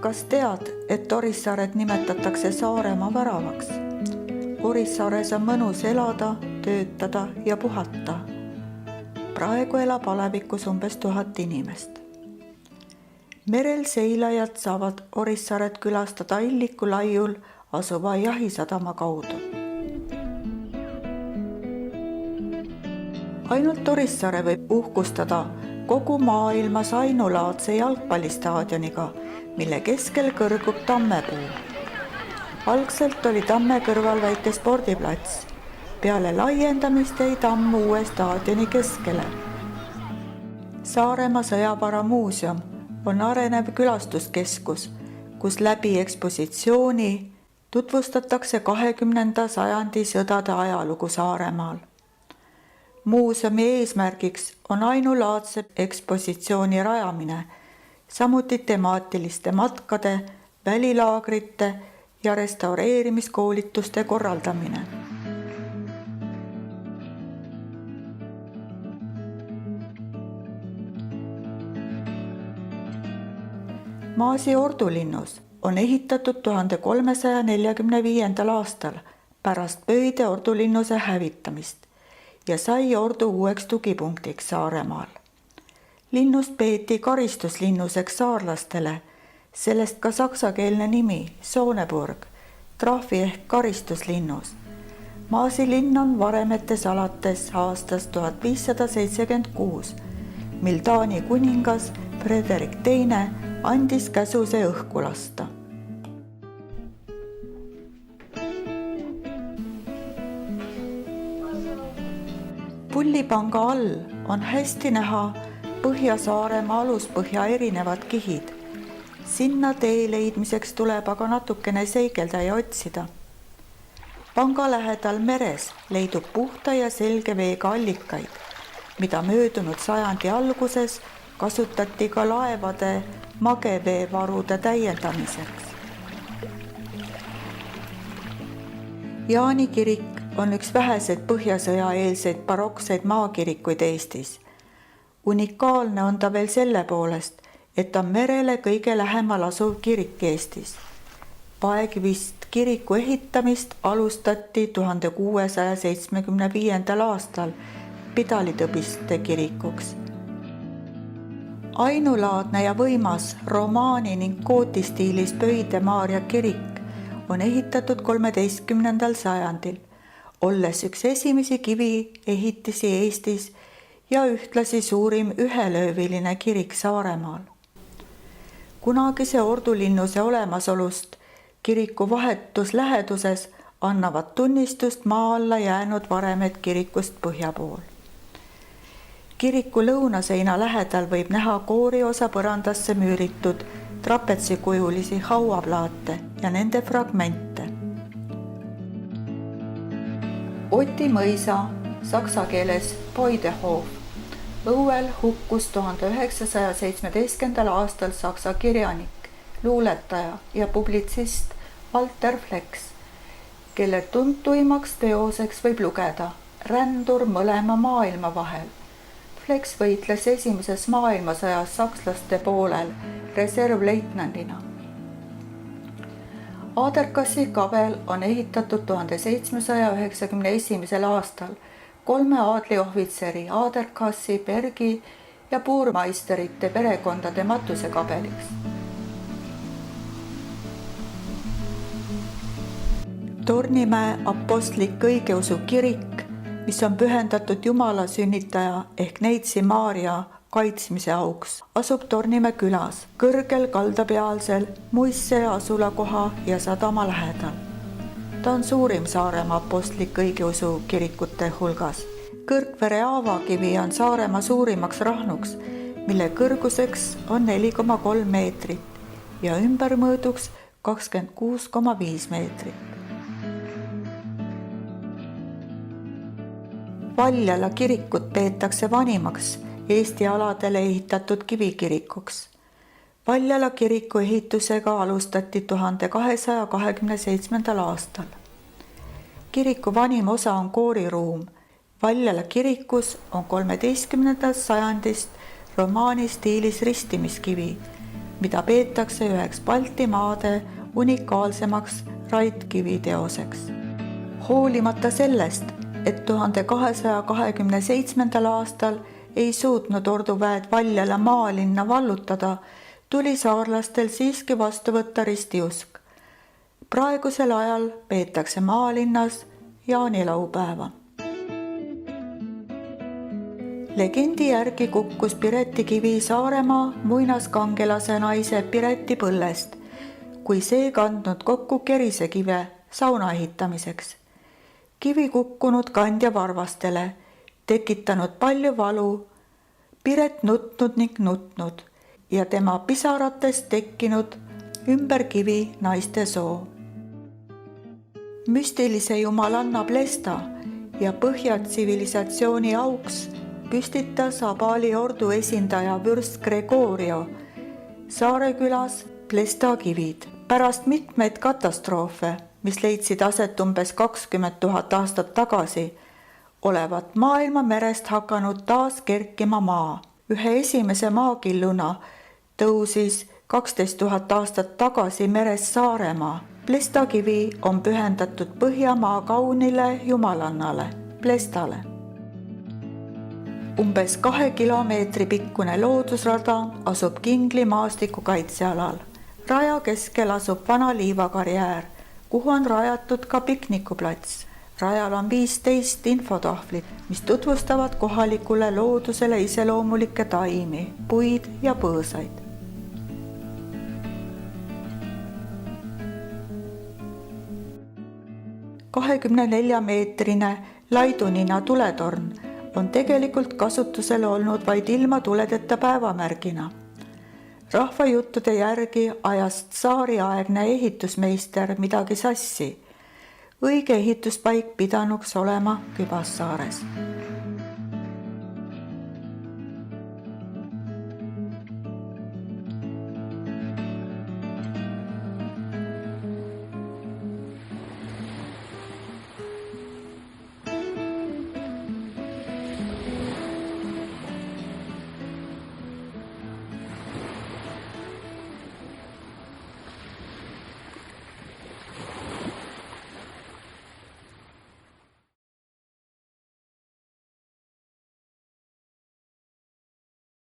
Kas tead, et Orissaaret nimetatakse Saaremaa väravaks? Orissaares on mõnus elada, töötada ja puhata. Praegu elab alevikus umbes 1000 inimest. Merel seilajad saavad Orissaaret külastada Illiku laiul asuva jahisadama kaudu. Ainult Orissaare võib uhkustada kogu maailmas ainulaadse jalgpallistaadioniga, mille keskel kõrgub tammepuu. Algselt oli tamme kõrval väike spordiplats. Peale laiendamist jäi tamm uue staadioni keskele. Saaremaa sõjavaramuuseum on arenev külastuskeskus, kus läbi ekspositsiooni tutvustatakse 20. sajandi sõdade ajalugu Saaremaal. Muuseumi eesmärgiks on ainulaadse ekspositsiooni rajamine, samuti temaatiliste matkade, välilaagrite ja restaureerimiskoolituste korraldamine. Maasi ordulinnus on ehitatud 1345. aastal pärast Pöide ordulinnuse hävitamist ja sai ordu uueks tugipunktiks Saaremaal. Linnust peeti karistuslinnuseks saarlastele, sellest ka saksakeelne nimi Sonneburg, trahvi ehk karistuslinnus. Maasi linn on varemetes alates aastast 1576, mil Taani kuningas Frederik II andis käsu see õhku lasta. Pullipanga all on hästi näha Põhja-Saaremaa aluspõhja erinevad kihid. Sinna tee leidmiseks tuleb aga natukene seigelda ja otsida. Panga lähedal meres leidub puhta ja selge veega allikaid, mida möödunud sajandi alguses kasutati ka laevade mageveevarude täiendamiseks. Jaani kirik on üks väheseid põhjasõjaeelseid barokseid maakirikuid Eestis. Unikaalne on ta veel selle poolest, et on merele kõige lähemal asuv kirik Eestis. Paekivist kiriku ehitamist alustati 1675. aastal pidalitõbiste kirikuks. Ainulaadne ja võimas romaani ning kootistiilis Pöide Maarja kirik on ehitatud 13. sajandil, olles üks esimesi kiviehitisi Eestis ja ühtlasi suurim ühelööviline kirik Saaremaal. Kunagise ordulinnuse olemasolust kiriku vahetus läheduses annavad tunnistust maa alla jäänud varemed kirikust põhja pool. Kiriku lõunaseina lähedal võib näha kooriosa põrandasse müüritud trapetsikujulisi hauaplaate ja nende fragmente. Oti mõisa, saksa keeles Boidehof, õuel hukkus 1917. aastal saksa kirjanik, luuletaja ja publitsist Walter Flex, kelle tuntuimaks teoseks võib lugeda Rändur mõlema maailma vahel. Flex võitles esimeses maailmasõjas sakslaste poolel reservleitnandina. Aderkassi kabel on ehitatud 1791. aastal 3 aadliohvitseri Aderkassi, Bergi ja puurmaisterite perekondade matusekabeliks. Tornimäe apostlik õigeusu kirik, mis on pühendatud Jumala sünnitaja ehk Neitsi Maarja kaitsmise auks, asub Tornimäe külas, kõrgel kaldapealsel muisse asulakoha ja sadama lähedal. Ta on suurim Saaremaa apostlik õigeusu kirikute hulgas. Kõrgvere avakivi on Saaremaa suurimaks rahnuks, mille kõrguseks on 4,3 meetrit ja ümbermõõduks 26,5 meetrit. Valjala kirikut peetakse vanimaks Eesti aladele ehitatud kivikirikuks. Valjala kiriku ehitusega alustati 1227. aastal. Kiriku vanim osa on kooriruum. Valjala kirikus on 13. sajandist romaani stiilis ristimiskivi, mida peetakse üheks Baltimaade unikaalsemaks raidkiviteoseks. Hoolimata sellest, et 1227. aastal ei suutnud orduväed Valjala maalinna vallutada, tuli saarlastel siiski vastu võtta ristiusk. Praegusel ajal peetakse maalinnas jaanilaupäeva. Legendi järgi kukkus Pireti kivi Saaremaa muinaskangelase naise Pireti põllest, kui see kandnud kokku kerisekive sauna ehitamiseks. Kivi kukkunud kandja varvastele, tekitanud palju valu, Piret nutnud ning nutnud ja tema pisaratest tekkinud ümber kivi naiste soo. Müstilise jumalanna Plesta ja Põhja-tsivilisatsiooni auks püstitas Abali ordu esindaja vürst Gregorio Saare külas Plesta kivid. Pärast mitmeid katastroofe, mis leidsid aset umbes 20 000 aastat tagasi, olevat maailma merest hakanud taas kerkima maa. Ühe esimese maakilluna tõusis 12 000 aastat tagasi meres Saaremaa. Plesta kivi on pühendatud Põhjamaa kaunile jumalannale, Plestale. Umbes 2 kilomeetri pikkune loodusrada asub Kingli maastiku kaitsealal. Raja keskel asub vana liivakarjäär, kuhu on rajatud ka piknikuplats. Rajal on 15 infotahvlit, mis tutvustavad kohalikule loodusele iseloomulikke taimi, puid ja põõsaid. 24-meetrine Laidunina tuletorn on tegelikult kasutusel olnud vaid ilma tuledeta päevamärgina. Rahvajuttude järgi ajas tsaariaegne ehitusmeister midagi sassi. Õige ehituspaik pidanuks olema Kübassaares.